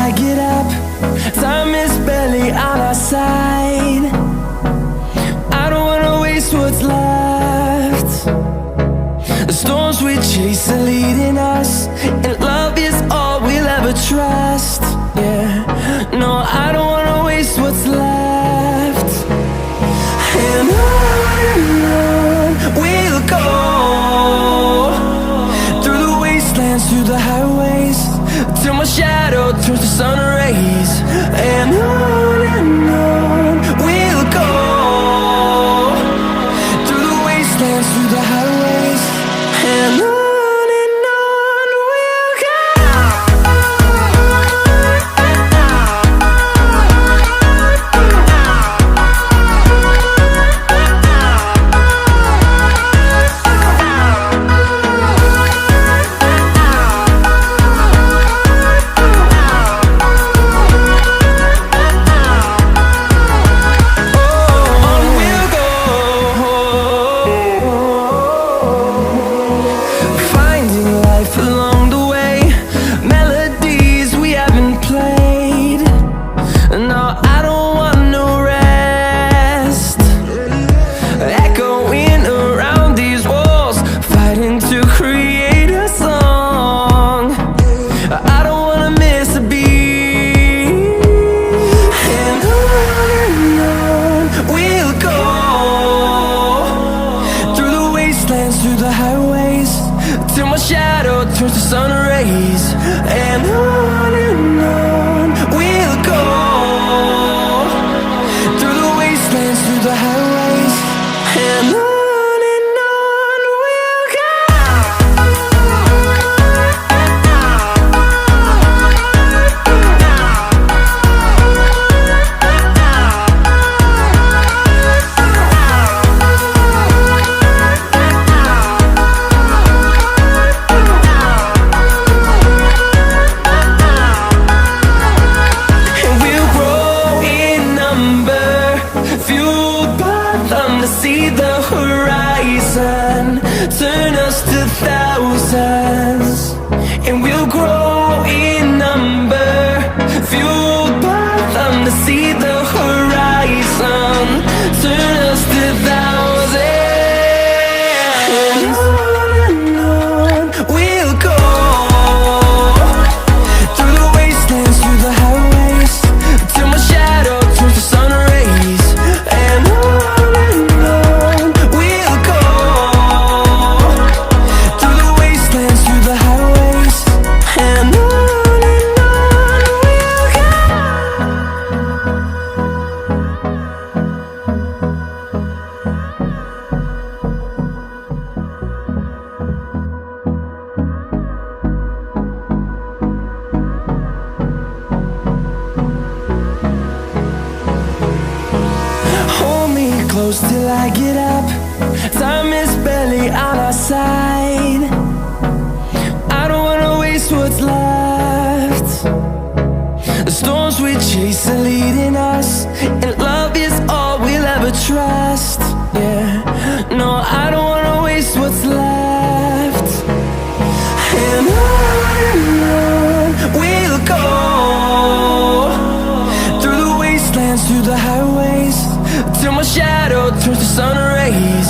I get up. Time is barely on our side. I don't wanna waste what's left. The storms we chase are leading us, and love is all we'll ever trust. Yeah, no, I don't wanna waste what's left. And on we'll go, through the wastelands, through the highways, till my shadow turns to sun rays. And on we'll go, through the wastelands, through the highways, and on. Through the highways, till my shadow turns to sun rays. And on we'll go, through the wastelands, through the highways, and on. See the horizon turn us to thousands, and we'll grow in number, fueled by them. To see the horizon turn us to thousands, and on we'll go, through the wastelands, through the highways, till my shadow turns to sun rays. And on close till I get up. Time is barely on our side. I don't wanna waste what's left. The storms we chase are leading us, and love is all we'll ever trust. Yeah, no, I don't wanna waste what's left. And on we'll go, through the wastelands, through the highways, till my shadow turns to sun rays.